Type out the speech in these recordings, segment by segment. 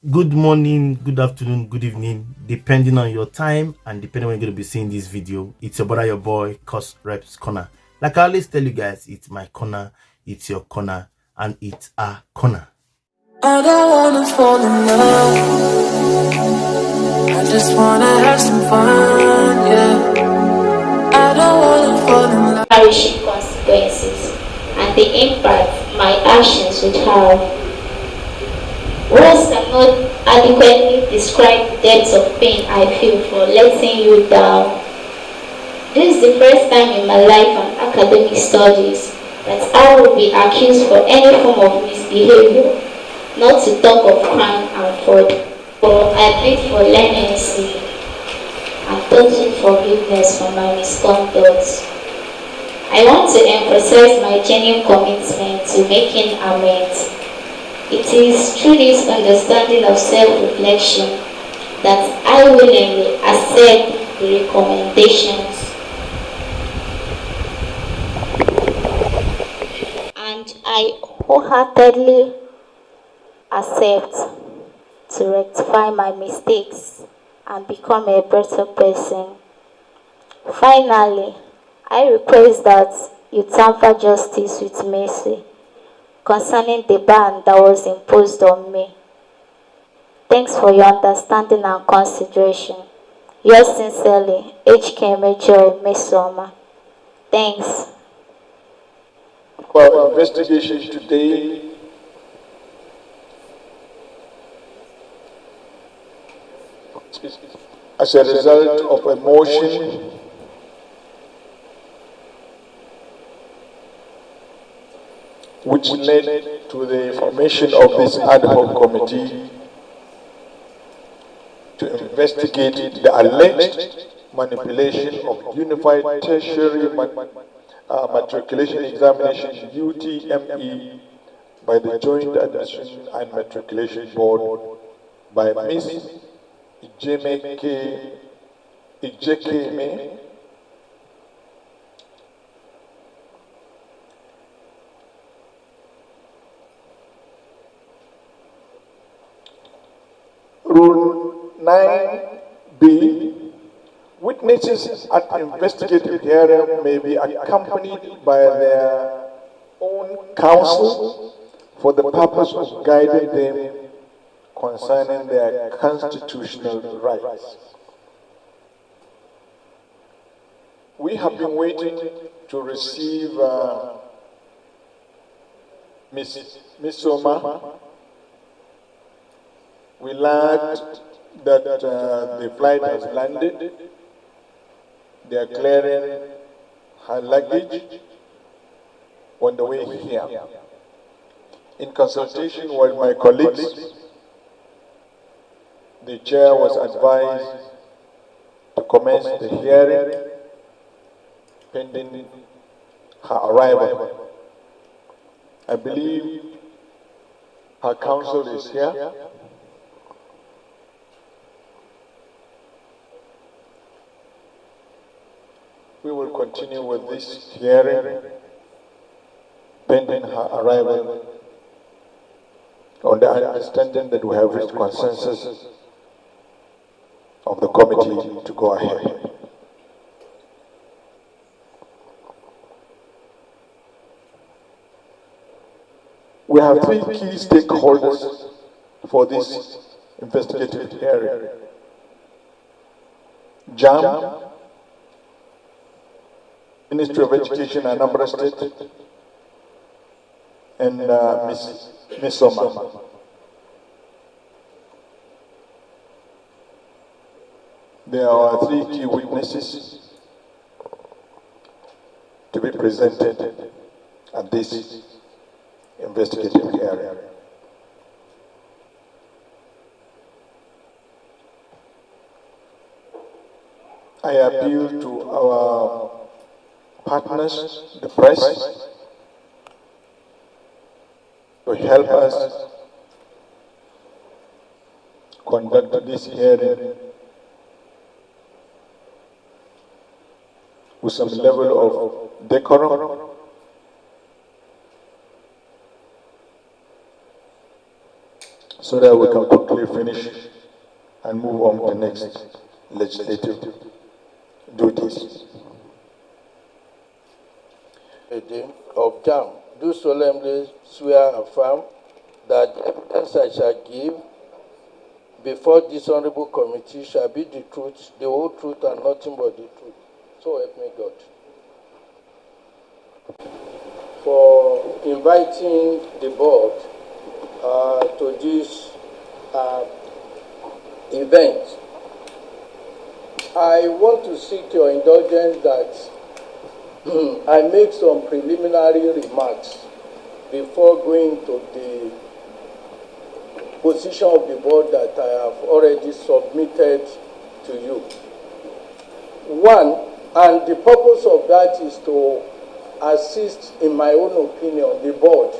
Good morning, good afternoon, good evening, depending on your time and depending on when you're going to be seeing this video. It's your brother, your boy, courserepscorner. Like I always tell you guys, it's my corner, it's your corner, and it's our corner. I don't wanna fall in love. I just wanna have some fun, yeah. I don't wanna fall in love. Nourishing consequences and the impact my actions would have. Words cannot adequately describe the depths of pain I feel for letting you down. This is the first time in my life and academic studies that I will be accused for any form of misbehavior, not to talk of crime and fraud. For I plead for leniency and total forgiveness for my misconduct. I want to emphasize my genuine commitment to making amends. It is through this understanding of self-reflection that I willingly accept the recommendations and I wholeheartedly accept to rectify my mistakes and become a better person. Finally, I request that you tamper justice with mercy concerning the ban that was imposed on me. Thanks for your understanding and consideration. Yours sincerely, EJIKEME Mesoma. Thanks. For investigation today, as a result of a motion which led to the formation of this ad hoc committee to investigate the alleged manipulation of Unified Tertiary Matriculation Examination UTME by the Joint Admission and Matriculation Board by Ms. Ejikeme, Rule 9B, witnesses at investigative hearing may be accompanied by their own counsel for the purpose of guiding them concerning their constitutional rights. We have been waiting to receive Ms. Mesoma. We learned that the flight has landed. They are clearing her luggage on the way here. In consultation with my colleagues, the chair was advised to commence the hearing pending her arrival. I believe her counsel is here. We will continue with this hearing pending her arrival on the understanding that we have reached consensus of the committee to go ahead. We have three key stakeholders for this investigative hearing: JAMB, Ministry of Education, Anambra State, and Mesoma. There are three key witnesses to be presented at this investigative hearing. I appeal to our partners, the press, to help us conduct this hearing with some level of decorum so that we can quickly finish and move on to the next legislative duties. Of JAMB, do solemnly swear and affirm that the evidence I shall give before this honorable committee shall be the truth, the whole truth, and nothing but the truth. So help me God. For inviting the board to this event, I want to seek your indulgence that I make some preliminary remarks before going to the position of the board that I have already submitted to you. One, and the purpose of that is to assist, in my own opinion, the board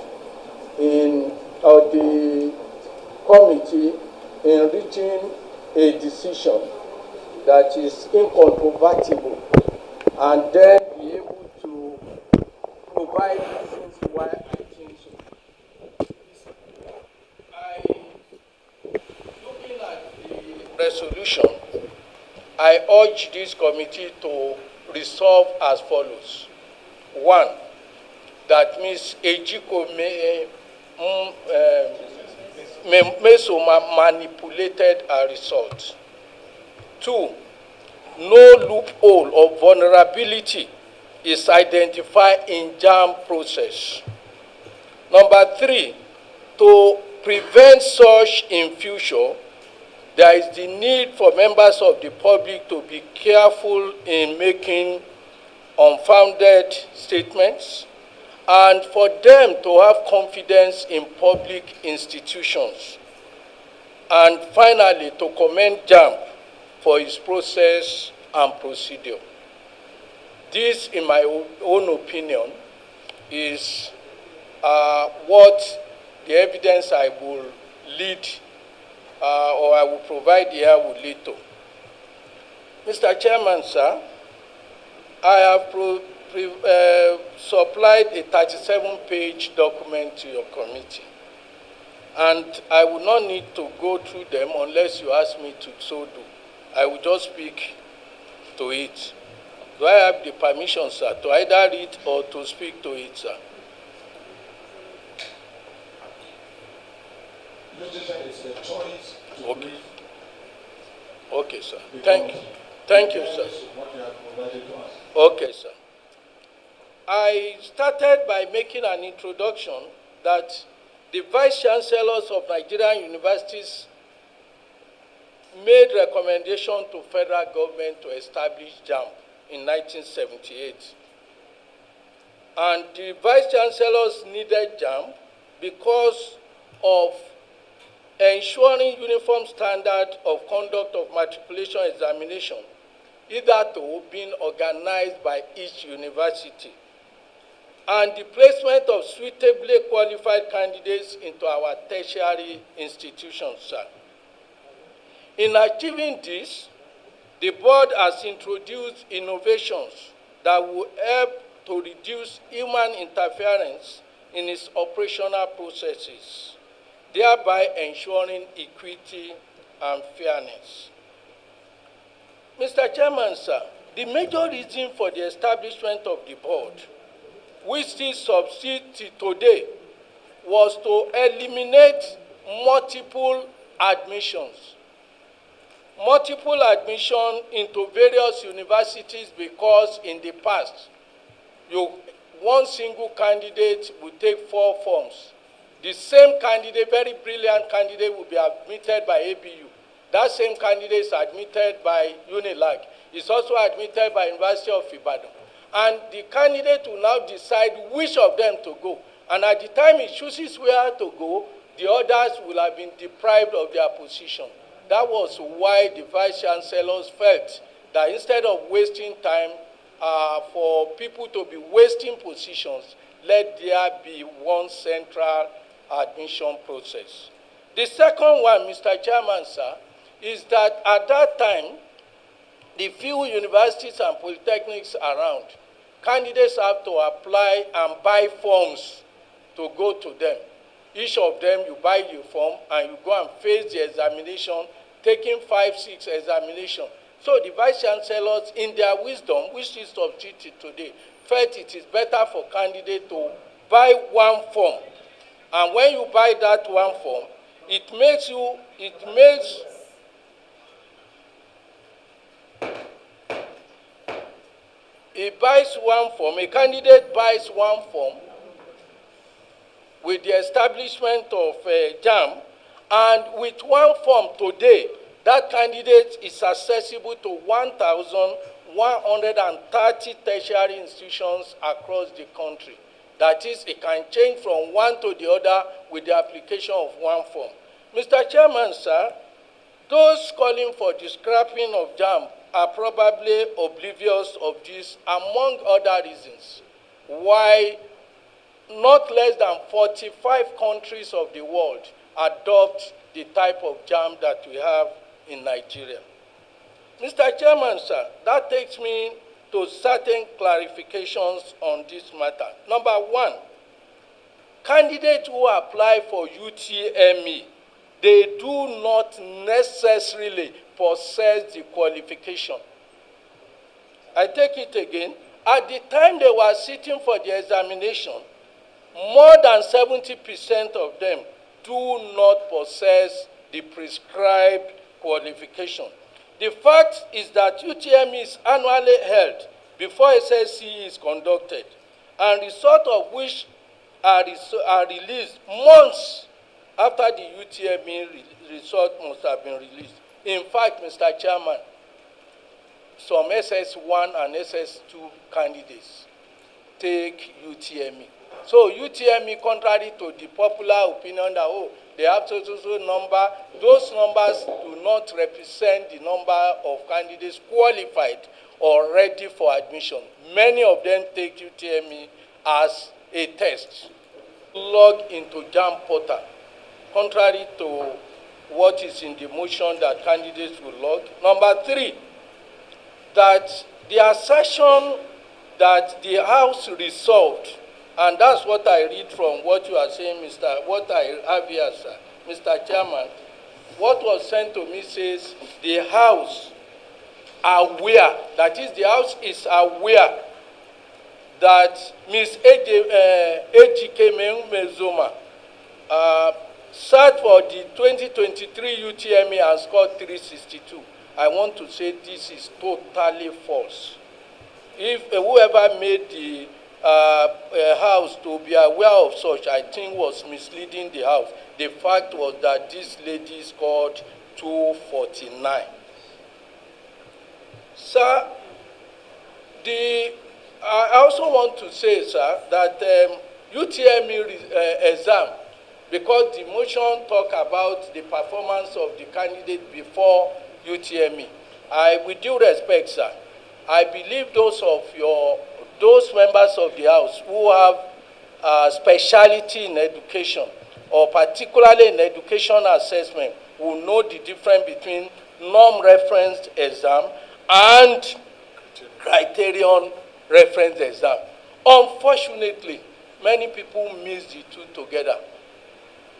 in the committee in reaching a decision that is incontrovertible, and then be able to provide reasons why I think so. Looking at the resolution, I urge this committee to resolve as follows. One, that Ms. Ejikeme Mesoma manipulated a result. Two, no loophole or vulnerability is identified in JAMB process. Number three, to prevent such in future, there is the need for members of the public to be careful in making unfounded statements, and for them to have confidence in public institutions. And finally, to commend JAMB for its process and procedure. This, in my own opinion, is what the evidence I will lead or I will provide here will lead to. Mr. Chairman, sir, I have supplied a 37-page document to your committee, and I will not need to go through them unless you ask me to so do. I will just speak to it. Do I have the permission, sir, to either read or to speak to it, sir? It's the choice to Okay. Okay, sir. Thank you, sir. What you have provided to us. Okay, sir. I started by making an introduction that the vice chancellors of Nigerian universities made recommendation to federal government to establish JAMB in 1978. And the vice chancellors needed JAMB because of ensuring uniform standard of conduct of matriculation examination, either to being organized by each university, and the placement of suitably qualified candidates into our tertiary institutions, sir. In achieving this, the board has introduced innovations that will help to reduce human interference in its operational processes, thereby ensuring equity and fairness. Mr. Chairman, sir, the major reason for the establishment of the board, which still subsists today, was to eliminate multiple admissions. Multiple admission into various universities, because in the past, one single candidate would take 4 forms. The same candidate, very brilliant candidate, will be admitted by ABU. That same candidate is admitted by UNILAG. It's also admitted by University of Ibadan. And the candidate will now decide which of them to go. And at the time he chooses where to go, the others will have been deprived of their position. That was why the vice chancellors felt that instead of wasting time for people to be wasting positions, let there be one central admission process. The second one, Mr. Chairman, sir, is that at that time, the few universities and polytechnics around, candidates have to apply and buy forms to go to them. Each of them, you buy the form and you go and face the examination, taking 5, 6 examinations. So the vice chancellors, in their wisdom, which is substituted today, felt it is better for candidate to buy one form. And when you buy that one form, he buys one form, a candidate buys one form with the establishment of JAMB, and with one form today, that candidate is accessible to 1,130 tertiary institutions across the country. That is, it can change from one to the other with the application of one form. Mr. Chairman, sir, those calling for the scrapping of JAMB are probably oblivious of this, among other reasons, why not less than 45 countries of the world adopt the type of JAMB that we have in Nigeria. Mr. Chairman, sir, that takes me to certain clarifications on this matter. Number one, candidates who apply for UTME, they do not necessarily possess the qualification. I take it again. At the time they were sitting for the examination, more than 70% of them do not possess the prescribed qualification. The fact is that UTME is annually held before SSC is conducted, and results of which are released months after the UTME result must have been released. In fact, Mr. Chairman, some SS1 and SS2 candidates take UTME. So UTME, contrary to the popular opinion that, oh, they have so number, those numbers do not represent the number of candidates qualified or ready for admission. Many of them take UTME as a test. Log into JAMB portal, contrary to what is in the motion that candidates will log. Number three, that the assertion that the House resolved, and that's what I read from what you are saying, what I have here, sir, Mr. Chairman. What was sent to me says the House aware, that is, the House is aware that Ms. Ejikeme Mesoma sat for the 2023 UTME and scored 362. I want to say this is totally false. If whoever made the House to be aware of such, I think was misleading the House. The fact was that this lady scored 249. Sir, I also want to say, sir, that UTME exam, because the motion talk about the performance of the candidate before UTME, with due respect, sir, I believe those members of the House who have speciality in education, or particularly in education assessment, will know the difference between norm-referenced exam and criterion reference exam. Unfortunately, many people mix the two together.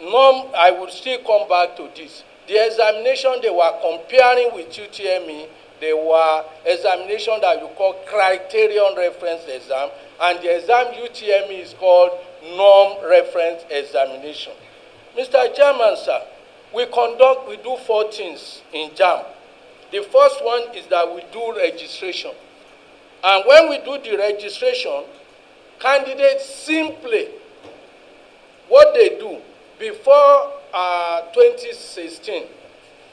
Norm, I will still come back to this. The examination they were comparing with UTME, they were examination that you call criterion reference exam, and the exam UTME is called norm reference examination. Mr. Chairman, sir, we do 4 things in JAMB. The first one is that we do registration. And when we do the registration, candidates simply, what they do, before 2016,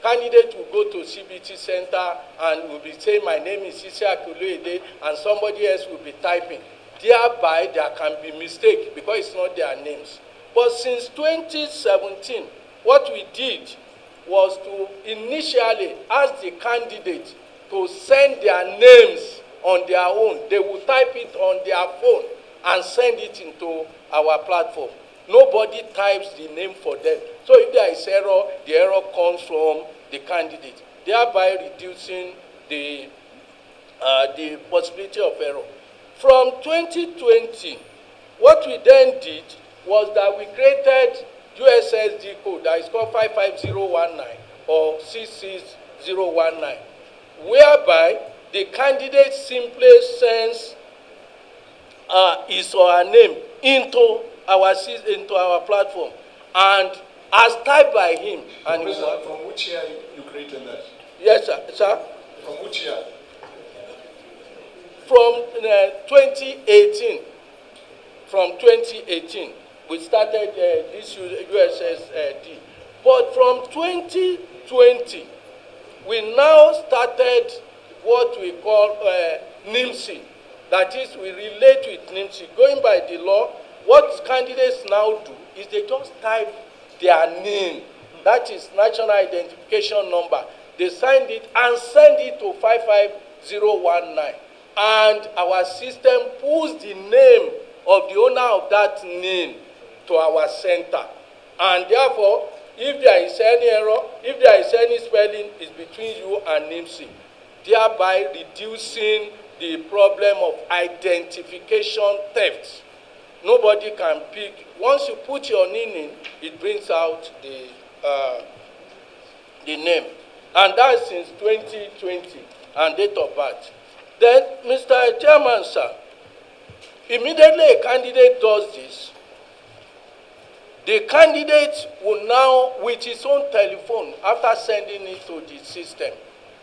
candidate will go to CBT center and will be saying, my name is Isi Akuluede, and somebody else will be typing. Thereby, there can be mistake because it's not their names. But since 2017, what we did was to initially ask the candidate to send their names on their own. They will type it on their phone and send it into our platform. Nobody types the name for them. So if there is error, the error comes from the candidate, thereby reducing the possibility of error. From 2020, what we then did was that we created USSD code that is called 55019 or 66019, whereby the candidate simply sends his or her name into our platform, and as typed by him. And from which year you created that? Yes, sir. From which year? From 2018. From 2018, we started this USSD. But from 2020, we now started what we call NIMSI. That is, we relate with NIMSI. Going by the law, what candidates now do is they just type their name. That is national identification number. They signed it and send it to 55019. And our system pulls the name of the owner of that name to our center. And therefore, if there is any error, if there is any spelling, it's between you and NIMSI, thereby reducing the problem of identification theft. Nobody can pick. Once you put your name in, it brings out the name. And that's since 2020 and date of birth. Then, Mr. Chairman, sir, immediately a candidate does this, the candidate will now, with his own telephone, after sending it to the system,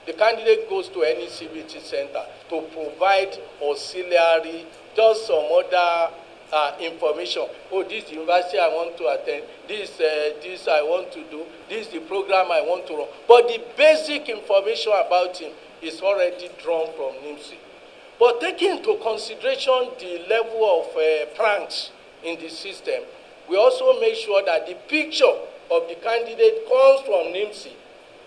the candidate goes to any CBT center to provide auxiliary, just some other information. Oh, this is the university I want to attend, this I want to do, this is the program I want to run. But the basic information about him is already drawn from NIMSI. But taking into consideration the level of pranks in the system, we also make sure that the picture of the candidate comes from NIMSI,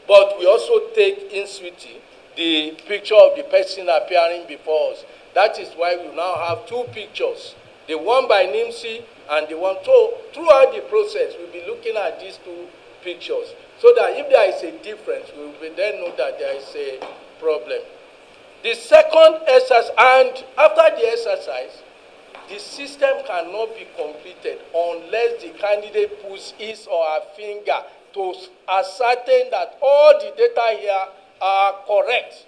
but we also take in suite the picture of the person appearing before us. That is why we now have two pictures, the one by NIMSI and the one. So throughout the process, we'll be looking at these two pictures, so that if there is a difference, we will then know that there is a problem. The second exercise, and after the exercise, the system cannot be completed unless the candidate puts his or her finger to ascertain that all the data here are correct,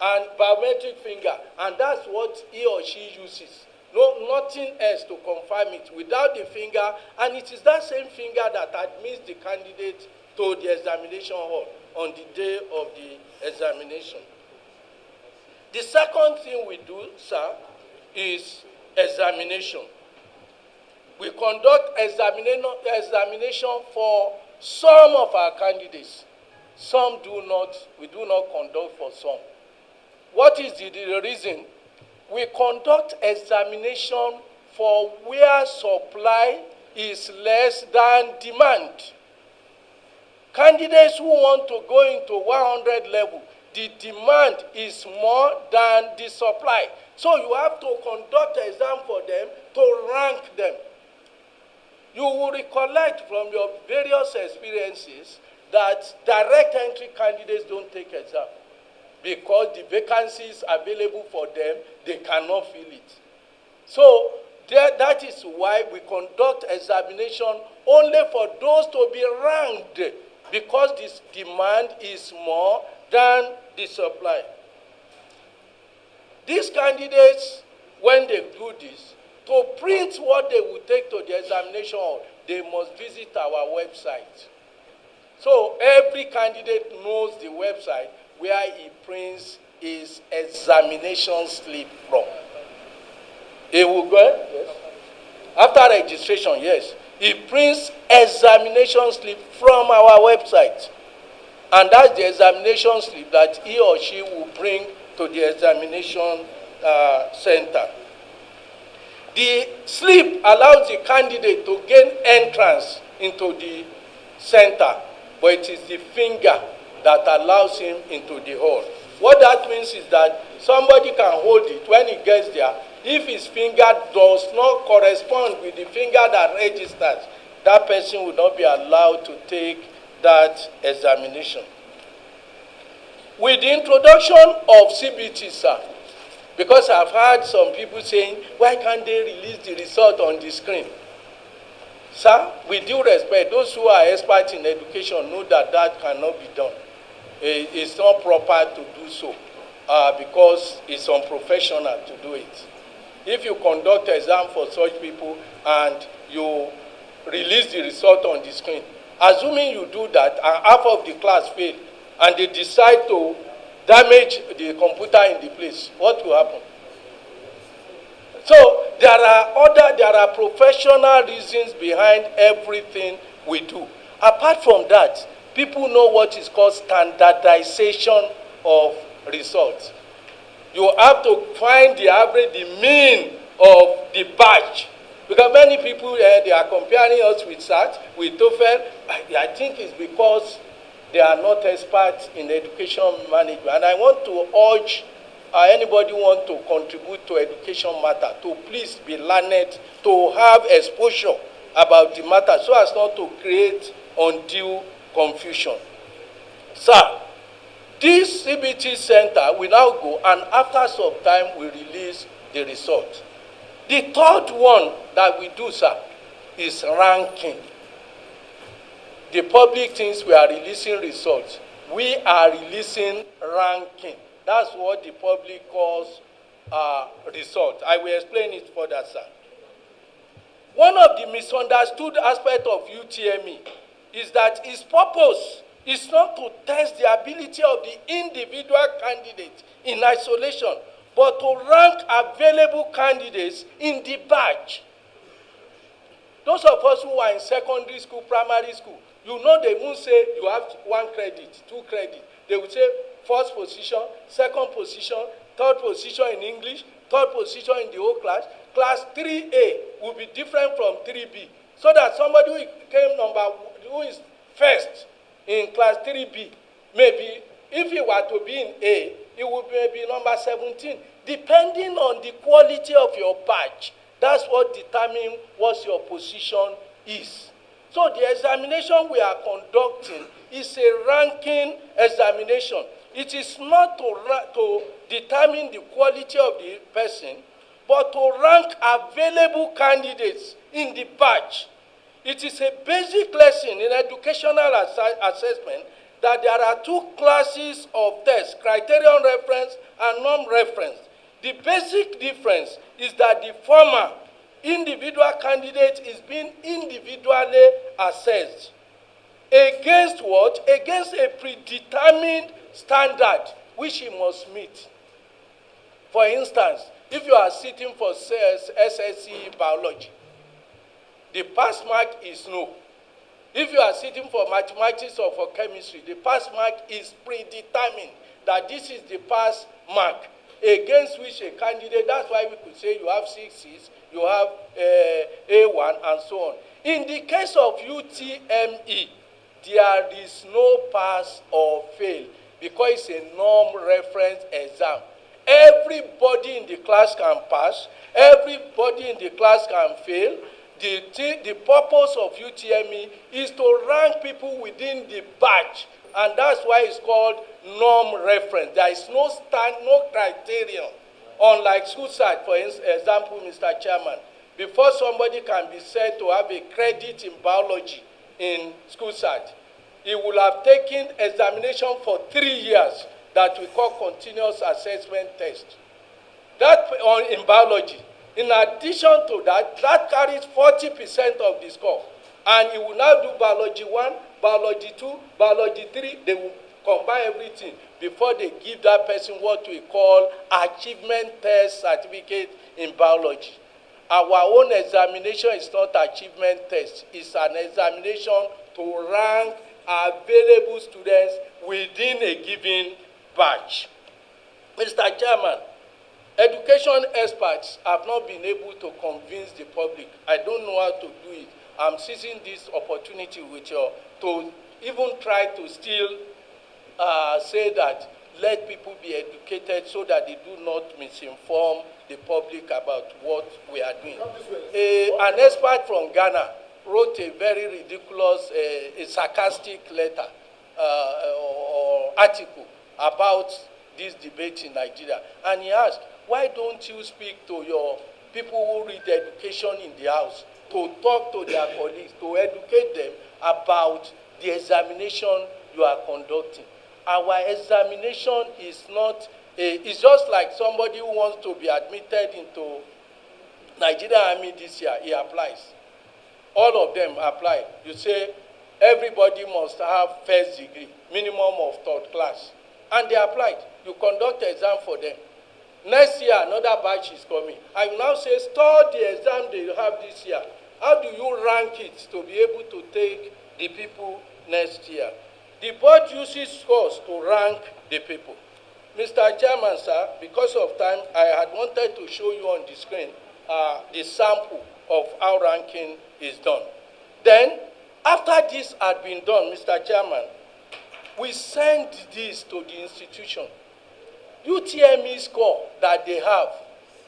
and biometric finger, and that's what he or she uses. No, nothing else to confirm it without the finger, and it is that same finger that admits the candidate to the examination hall on the day of the examination. The second thing we do, sir, is examination. We conduct examination for some of our candidates. Some do not, we do not conduct for some. What is the reason? We conduct examination for where supply is less than demand. Candidates who want to go into 100 level, the demand is more than the supply. So you have to conduct an exam for them to rank them. You will recollect from your various experiences that direct entry candidates don't take exam because the vacancies available for them, they cannot fill it. So that is why we conduct examination only for those to be ranked, because this demand is more than the supply. These candidates, when they do this, to print what they will take to the examination hall, they must visit our website. So every candidate knows the website where he prints his examination slip from. He will go, yes. After registration, yes, he prints examination slip from our website. And that's the examination slip that he or she will bring to the examination center. The slip allows the candidate to gain entrance into the center, but it is the finger that allows him into the hall. What that means is that somebody can hold it when he gets there. If his finger does not correspond with the finger that registers, that person will not be allowed to take that examination. With the introduction of CBT, sir, because I've heard some people saying, why can't they release the result on the screen? Sir, with due respect, those who are experts in education know that that cannot be done. It's not proper to do so because it's unprofessional to do it. If you conduct exam for such people and you release the result on the screen, assuming you do that and half of the class fail and they decide to damage the computer in the place, what will happen? So there are professional reasons behind everything we do. Apart from that, people know what is called standardization of results. You have to find the average, the mean of the batch. Because many people, they are comparing us with SAT, with TOEFL. I think it's because they are not experts in education management. And I want to urge anybody who wants to contribute to education matter to please be learned, to have exposure about the matter so as not to create undue confusion. Sir, this CBT center will now go, and after some time we release the result. The third one that we do, sir, is ranking. The public thinks we are releasing results. We are releasing ranking. That's what the public calls result. I will explain it further, sir. One of the misunderstood aspects of UTME is that its purpose is not to test the ability of the individual candidate in isolation, but to rank available candidates in the batch. Those of us who are in secondary school, primary school, you know they won't say you have 1 credit, 2 credit. They will say first position, second position, third position in English, third position in the whole class. Class 3A will be different from 3B. So that somebody who came who is first in class 3B, maybe if he were to be in A, it would be maybe number 17. Depending on the quality of your batch, that's what determines what your position is. So the examination we are conducting is a ranking examination. It is not to determine the quality of the person, but to rank available candidates in the batch. It is a basic lesson in educational assessment that there are 2 classes of tests, criterion reference and non-reference. The basic difference is that the former individual candidate is being individually assessed. Against what? Against a predetermined standard which he must meet. For instance, if you are sitting for SSC biology, the pass mark is no. If you are sitting for mathematics or for chemistry, the pass mark is predetermined that this is the pass mark against which a candidate, that's why we could say you have 6 C's, you have A1 and so on. In the case of UTME, there is no pass or fail because it's a norm reference exam. Everybody in the class can pass, everybody in the class can fail. The purpose of UTME is to rank people within the batch, and that's why it's called norm reference. There is no criterion. Unlike school site, for example, Mr. Chairman, before somebody can be said to have a credit in biology in school site, he will have taken examination for 3 years that we call continuous assessment test. That in biology. In addition to that, that carries 40% of the score. And he will now do biology 1, biology 2, biology 3. They will combine everything before they give that person what we call achievement test certificate in biology. Our own examination is not achievement test. It's an examination to rank available students within a given batch. Mr. Chairman, education experts have not been able to convince the public. I don't know how to do it. I'm seizing this opportunity with you to even try to still say that let people be educated so that they do not misinform the public about what we are doing. An expert from Ghana wrote a very ridiculous, a sarcastic letter or article about this debate in Nigeria. And he asked, why don't you speak to your people who read education in the house to talk to their colleagues, to educate them about the examination you are conducting. Our examination is not it's just like somebody who wants to be admitted into Nigerian Army this year, he applies. All of them apply. You say everybody must have first degree, minimum of third class. And they applied. You conduct the exam for them. Next year, another batch is coming. I will now say, store the exam they have this year. How do you rank it to be able to take the people next year? The board uses scores to rank the people. Mr. Chairman, sir, because of time, I had wanted to show you on the screen the sample of how ranking is done. Then, after this had been done, Mr. Chairman, we sent this to the institution. UTME score that they have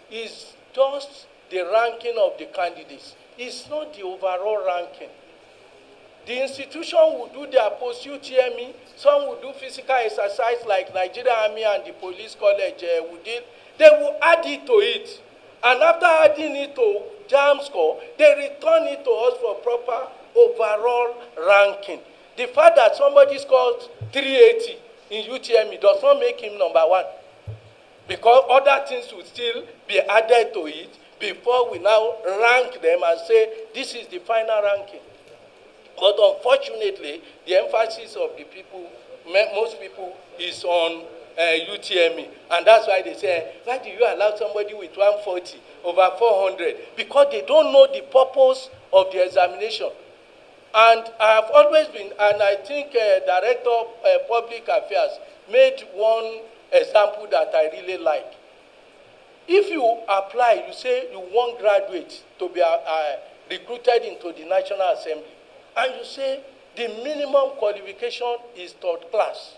is just the ranking of the candidates. It's not the overall ranking. The institution will do their post-UTME. Some will do physical exercise like Nigerian Army and the Police College will do. They will add it to it. And after adding it to JAMB score, they return it to us for proper overall ranking. The fact that somebody scored 380 in UTME does not make him number one. Because other things will still be added to it before we now rank them and say, this is the final ranking. But unfortunately, the emphasis of the people, most people, is on UTME. And that's why they say, why do you allow somebody with 140 over 400? Because they don't know the purpose of the examination. And I have always been, and I think Director of Public Affairs made one example that I really like. If you apply, you say you want graduates to be recruited into the National Assembly, and you say the minimum qualification is third class.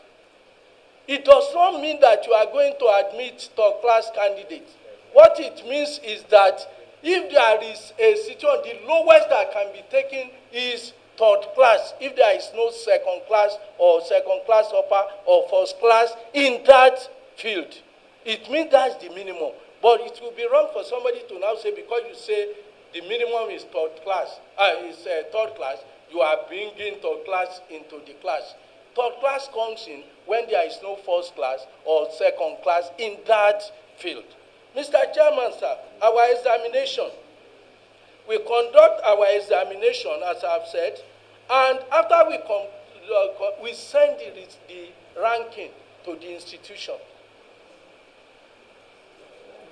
It does not mean that you are going to admit third class candidates. What it means is that if there is a situation, the lowest that can be taken is third class, if there is no second class or second class upper or first class in that field. It means that's the minimum. But it will be wrong for somebody to now say, because you say the minimum is third class, you are bringing third class into the class. Third class comes in when there is no first class or second class in that field. Mr. Chairman, sir, our examination, we conduct our examination, as I've said, and after we send the ranking to the institution.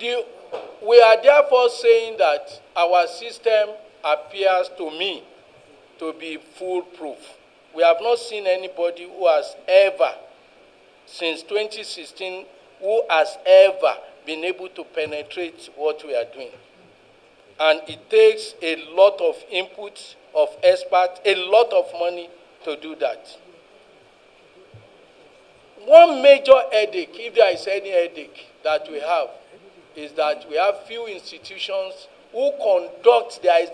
We are therefore saying that our system appears to me to be foolproof. We have not seen anybody who has ever, since 2016, who has ever been able to penetrate what we are doing. And it takes a lot of input of experts, a lot of money to do that. One major headache, if there is any headache that we have, is that we have few institutions who conduct their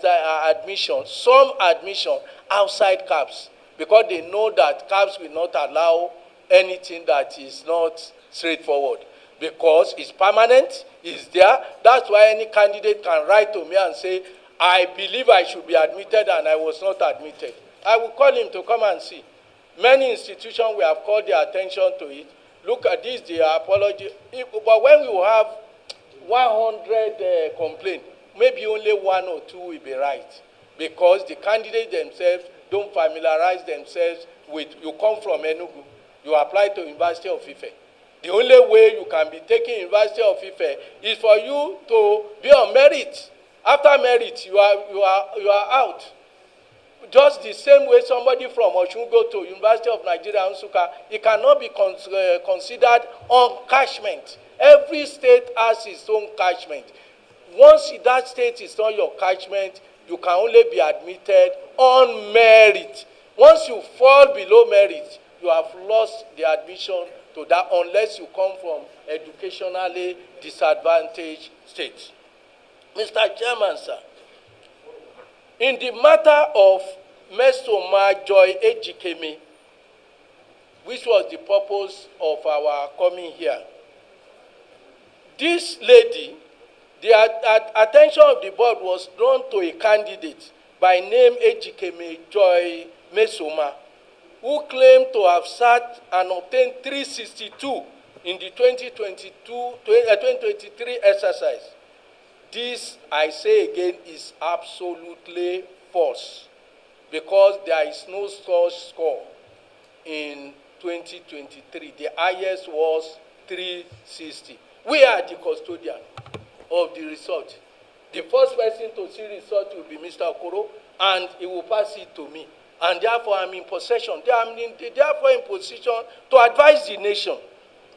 admission, some admission outside CAPS, because they know that CAPS will not allow anything that is not straightforward. Because it's permanent, it's there. That's why any candidate can write to me and say, I believe I should be admitted and I was not admitted. I will call him to come and see. Many institutions, we have called their attention to it. Look at this, the apology. But when we have 100 complaints, maybe only one or two will be right. Because the candidates themselves don't familiarize themselves with, you come from Enugu, you apply to University of Ife. The only way you can be taking University of Ife is for you to be on merit. After merit, you are out. Just the same way somebody from Oshun go to University of Nigeria, Nsukka, it cannot be considered on catchment. Every state has its own catchment. Once that state is not your catchment, you can only be admitted on merit. Once you fall below merit, you have lost the admission to that unless you come from educationally disadvantaged states. Mr. Chairman, sir, in the matter of Mesoma Ejikeme, which was the purpose of our coming here, this lady, The attention of the board was drawn to a candidate by name Ejikeme Joy Mesoma, who claimed to have sat and obtained 362 in the 2023 exercise. This, I say again, is absolutely false, because there is no such score in 2023. The highest was 360. We are the custodian of the result. The first person to see result will be Mr. Okoro, and he will pass it to me. And therefore, I'm in possession. Therefore, in position to advise the nation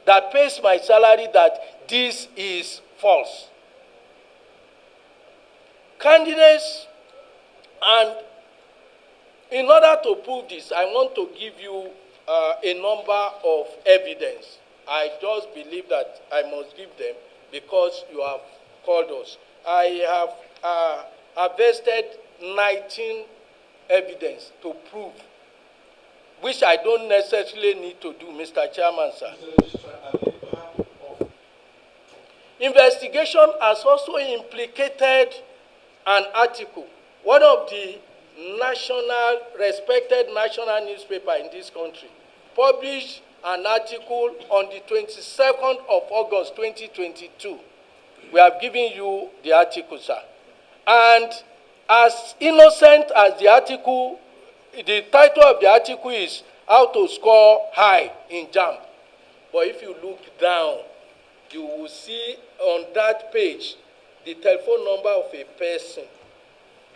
that pays my salary that this is false. Candidates, and in order to prove this, I want to give you a number of evidence. I just believe that I must give them because you have called us. I have harvested 19 evidence to prove, which I don't necessarily need to do, Mr. Chairman, sir. Investigation has also implicated an article. One of the respected national newspaper in this country published an article on the 22nd of August 2022. We have given you the article, sir. And as innocent as the article, the title of the article is How to Score High in JAMB. But if you look down, you will see on that page the telephone number of a person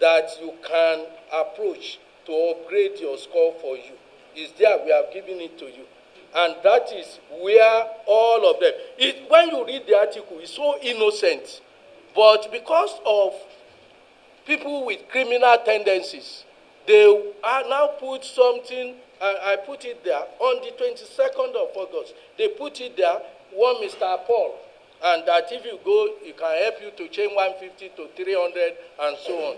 that you can approach to upgrade your score for you. Is there, we have given it to you. And that is where all of them, when you read the article, it's so innocent. But because of people with criminal tendencies, they are now put something, I put it there, on the 22nd of August, they put it there, one Mr. Paul, and that if you go, it can help you to change 150 to 300 and so on.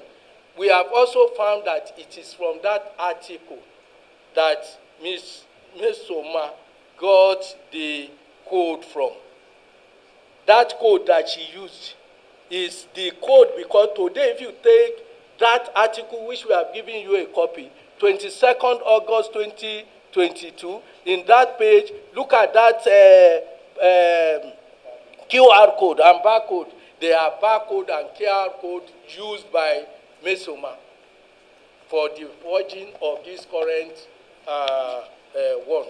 We have also found that it is from that article that Ms. Mesoma got the code from. That code that she used is the code, because today if you take that article, which we have given you a copy, 22nd August 2022, in that page, look at that QR code and barcode. They are barcode and QR code used by Mesoma for the forging of this current one.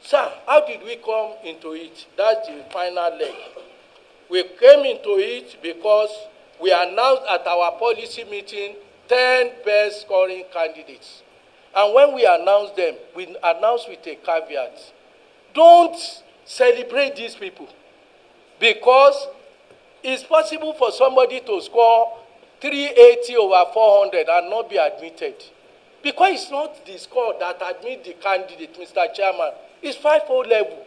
Sir, how did we come into it? That's the final leg. We came into it because we announced at our policy meeting 10 best scoring candidates. And when we announced them, we announced with a caveat. Don't celebrate these people, because it's possible for somebody to score 380 over 400 and not be admitted. Because it's not the score that admits the candidate, Mr. Chairman. It's 5-0 level.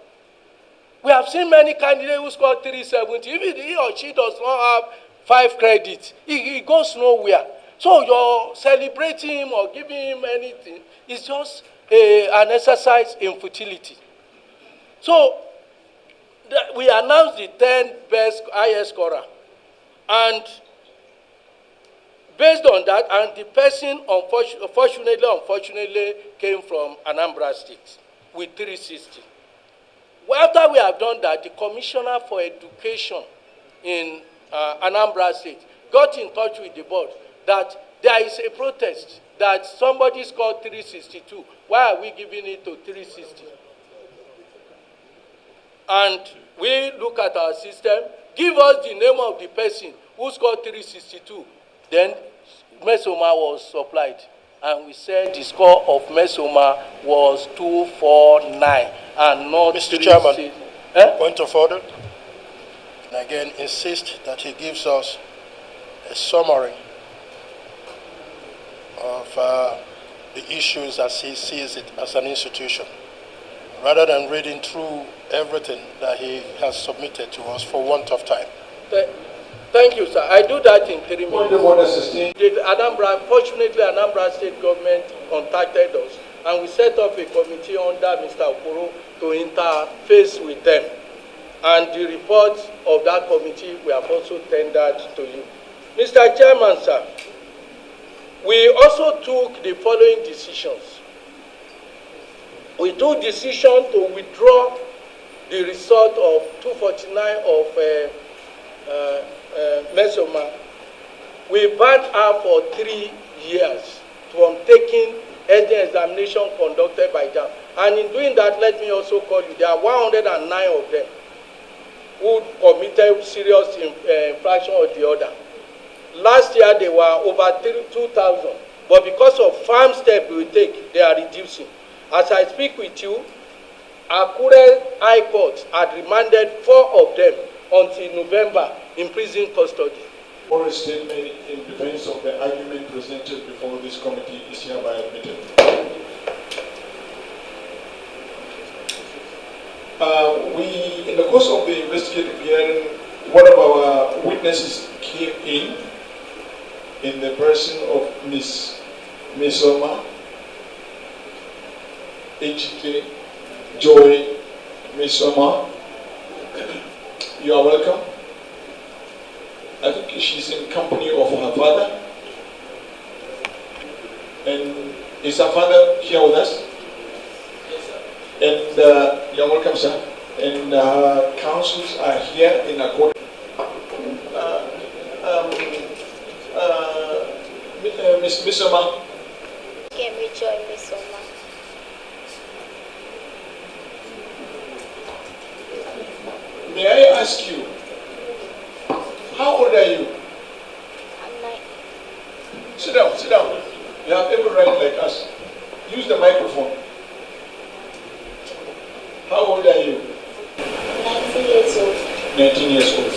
We have seen many candidates who score 370. If he or she does not have 5 credits, he goes nowhere. So you're celebrating him or giving him anything is just an exercise in futility. So we announced the 10 best highest scorer. And based on that, and the person unfortunately came from Anambra State with 360. Well, after we have done that, the Commissioner for Education in Anambra State got in touch with the board that there is a protest that somebody scored 362. Why are we giving it to 360? And we look at our system, give us the name of the person who scored 362. Then Mesoma was supplied. And we said the score of Mesoma was 249 and not Mr. Chairman, point of order. And again, insist that he gives us a summary of the issues as he sees it as an institution, rather than reading through everything that he has submitted to us for want of time. Thank you, sir. I do that in 3 minutes. Fortunately, Anambra State government contacted us, and we set up a committee under Mr. Okoro to interface with them. and the reports of that committee we have also tendered to you. Mr. Chairman, sir, we also took the following decisions. We took decision to withdraw the result of 249 of Mesoma. We banned her for 3 years from taking any examination conducted by JAMB. And in doing that, let me also call you, there are 109 of them who committed serious infraction or the other. Last year, they were over 2,000. But because of firm steps we take, they are reducing. As I speak with you, Akure High Court had remanded 4 of them until November in prison custody. Or a statement in defense of the argument presented before this committee is hereby admitted. In the course of the investigative hearing, one of our witnesses came in the person of Miss Mesoma Ejikeme Joy Mesoma. You are welcome. I think she's in company of her father. And is her father here with us? Yes, sir. And you're welcome, sir. And her counsels are here in accordance. Miss Mesoma. Can we join Mesoma? May I ask you, how old are you? I'm 9. Sit down, sit down. You have every right like us. Use the microphone. How old are you? 19 years old. 19 years old.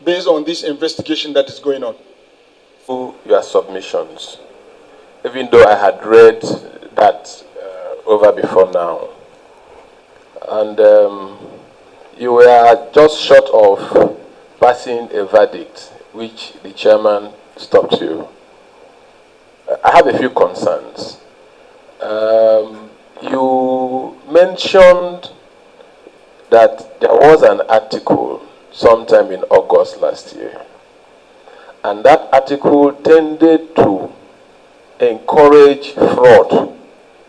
Based on this investigation that is going on. Your submissions, even though I had read that over before now, and you were just short of passing a verdict, which the chairman stopped you. I have a few concerns. You mentioned that there was an article sometime in August last year, and that article tended to encourage fraud,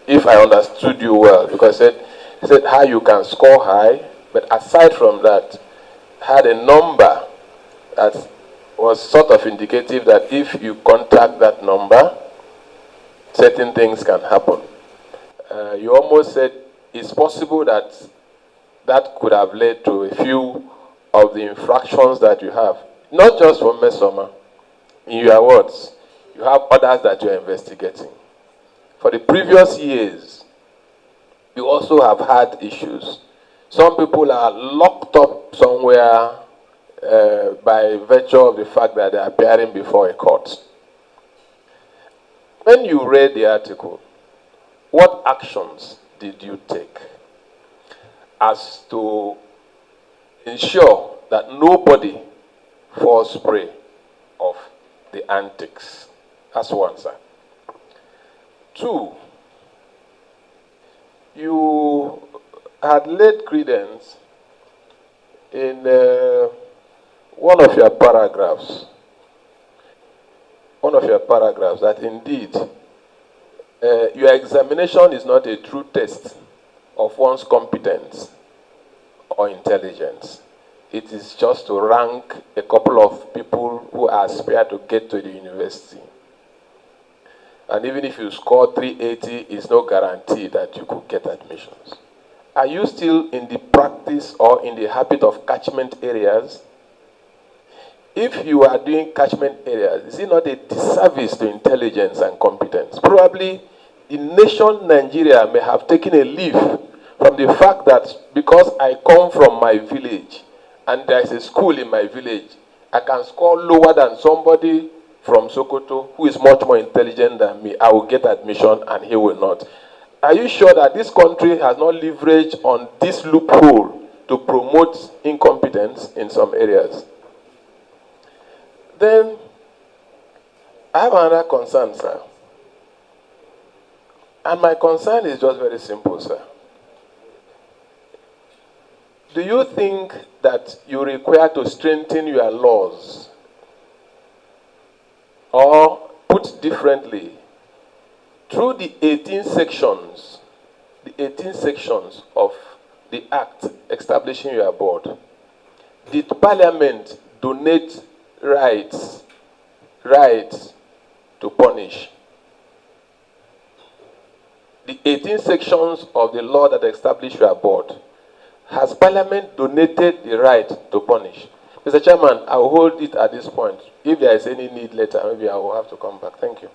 if I understood you well, because it said how you can score high, but aside from that, had a number that was sort of indicative that if you contact that number, certain things can happen. You almost said it's possible that that could have led to a few of the infractions that you have, not just for Mesoma. In your words, you have others that you're investigating. For the previous years, you also have had issues. Some people are locked up somewhere by virtue of the fact that they are appearing before a court. When you read the article, what actions did you take as to ensure that nobody falls prey of the antics? That's one side. 2, you had laid credence in one of your paragraphs that indeed your examination is not a true test of one's competence or intelligence. It is just to rank a couple of people who aspire to get to the university. And even if you score 380, it's no guarantee that you could get admissions. Are you still in the practice or in the habit of catchment areas? If you are doing catchment areas, is it not a disservice to intelligence and competence? Probably the nation Nigeria may have taken a leaf from the fact that because I come from my village and there is a school in my village, I can score lower than somebody from Sokoto who is much more intelligent than me. I will get admission and he will not. Are you sure that this country has not leveraged on this loophole to promote incompetence in some areas? Then, I have another concern, sir. And my concern is just very simple, sir. Do you think that you require to strengthen your laws? Or, put differently, through the 18 sections of the Act establishing your board, did Parliament donate rights to punish? The 18 sections of the law that establish your board, has Parliament donated the right to punish? Mr. Chairman, I will hold it at this point. If there is any need later, maybe I will have to come back. Thank you.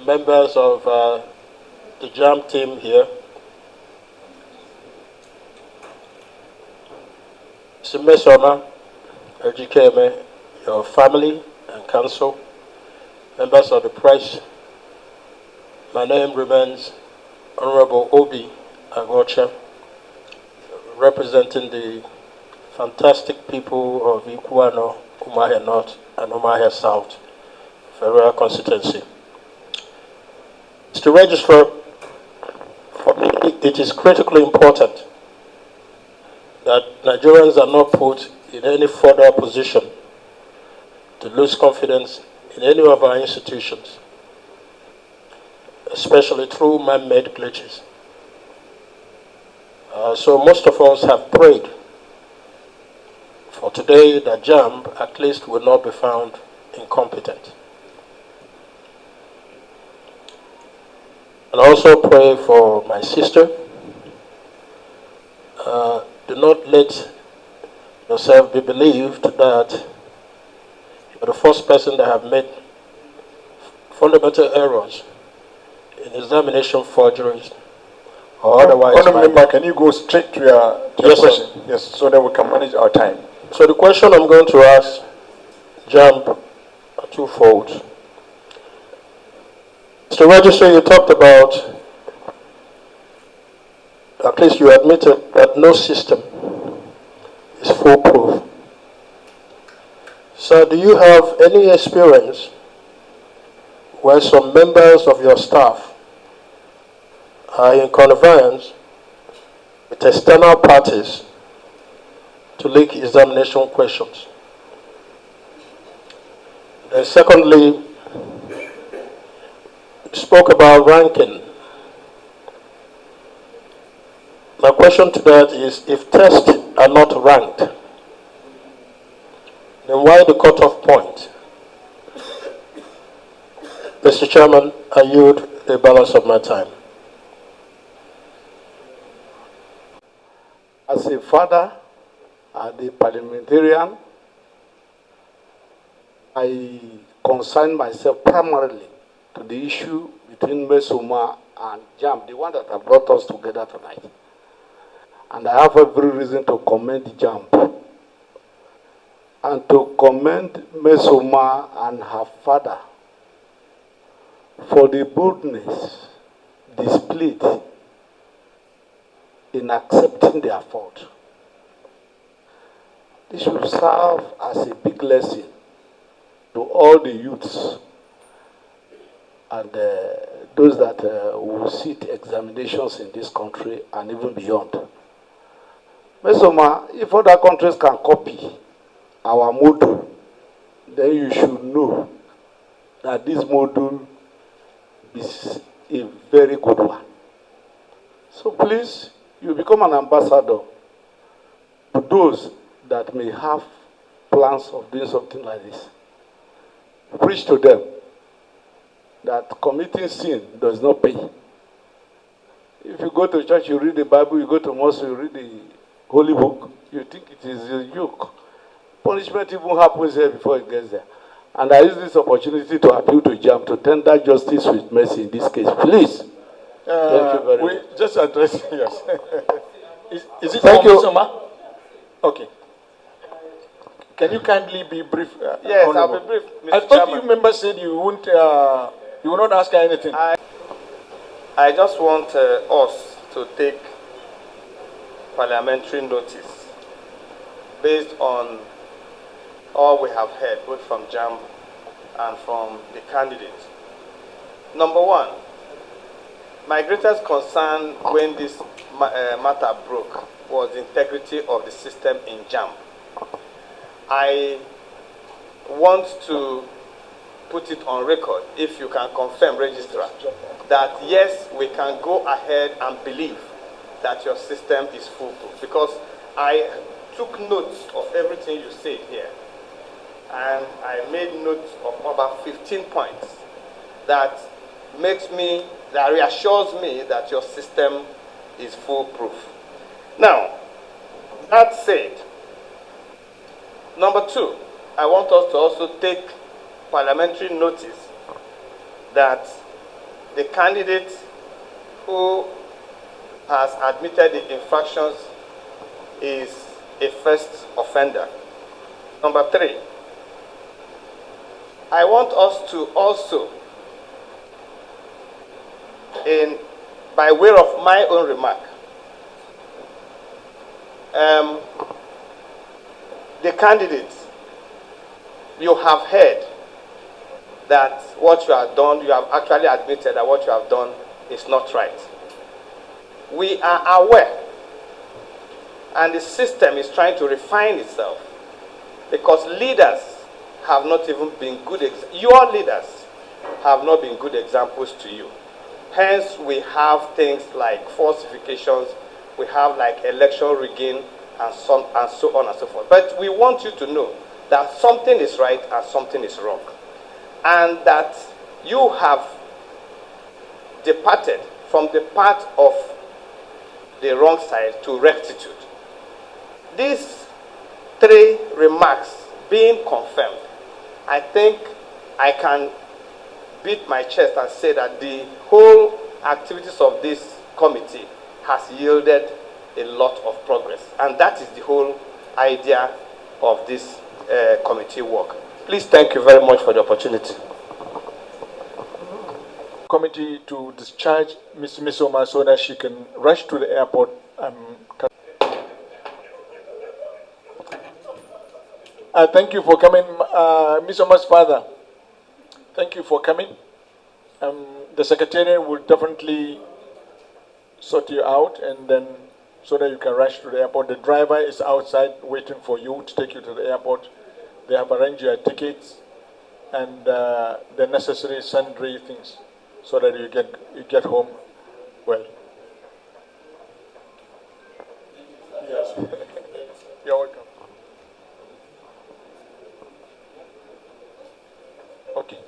Members of the JAMB team here. Mesoma EJIKEME, your family and council, members of the press, my name remains Honorable Obi Agocha, representing the fantastic people of Ikuano, Umuahia North, and Umuahia South Federal Constituency. Mr. Registrar, for me, it is critically important that Nigerians are not put in any further position to lose confidence in any of our institutions, especially through man-made glitches. So most of us have prayed for today that JAMB at least will not be found incompetent. And also pray for my sister. Do not let yourself be believed that you're the first person that have made fundamental errors in examination forgeries or otherwise. Honourable Member, can you go straight to your question? Sir. Yes, so that we can manage our time. So the question I'm going to ask JAMB are twofold. Mr. Registrar, you talked about, at least you admitted that no system is foolproof. So do you have any experience where some members of your staff are in connivance with external parties to leak examination questions? And secondly, you spoke about ranking. My question to that is, if tests are not ranked, then why the cutoff point? Mr. Chairman, I yield the balance of my time. As a father and a parliamentarian, I concern myself primarily to the issue between Mesoma and JAMB, the one that have brought us together tonight. And I have every reason to commend JAMB and to commend Mesoma and her father for the boldness displayed in accepting their fault. This should serve as a big lesson to all the youths and those that will sit examinations in this country and even beyond. Mesoma, if other countries can copy our model, then you should know that this model is a very good one. So please, you become an ambassador to those that may have plans of doing something like this. Preach to them that committing sin does not pay. If you go to church, you read the Bible, you go to mosque, you read the Holy Book, you think it is a joke. Punishment even happens here before it gets there. And I use this opportunity to appeal to JAMB to tender justice with mercy in this case. Please. Thank you very much. Just address, yes. Is it Thank you. Mesoma? Okay. Can you kindly be brief? Yes, Honorable? I'll be brief, Mr. I thought Chairman. you members said you won't, you will not ask her anything. I just want us to take parliamentary notice based on all we have heard, both from JAMB and from the candidates. Number one, my greatest concern when this matter broke was the integrity of the system in JAMB. I want to put it on record, if you can confirm, Registrar, that yes, we can go ahead and believe that your system is foolproof, because I took notes of everything you said here, and I made notes of about 15 points that reassures me that your system is foolproof. Now, that said, number two, I want us to also take parliamentary notice that the candidate who has admitted the infractions is a first offender. Number three, I want us to also, by way of my own remark, the candidates, you have heard that what you have done, you have actually admitted that what you have done is not right. We are aware, and the system is trying to refine itself, because leaders have not even been good, your leaders have not been good examples to you. Hence, we have things like falsifications, we have like election rigging, and so on and so forth. But we want you to know that something is right and something is wrong, and that you have departed from the path of the wrong side to rectitude. These three remarks being confirmed, I think I can beat my chest and say that the whole activities of this committee has yielded a lot of progress. And that is the whole idea of this committee work. Please, thank you very much for the opportunity. Committee to discharge Ms. Mesoma so that she can rush to the airport. Thank you for coming, Mesoma's father. Thank you for coming. The secretariat will definitely sort you out, and then so that you can rush to the airport. The driver is outside waiting for you to take you to the airport. They have arranged your tickets and the necessary sundry things so that you get home well. Yes. You're welcome. Okay.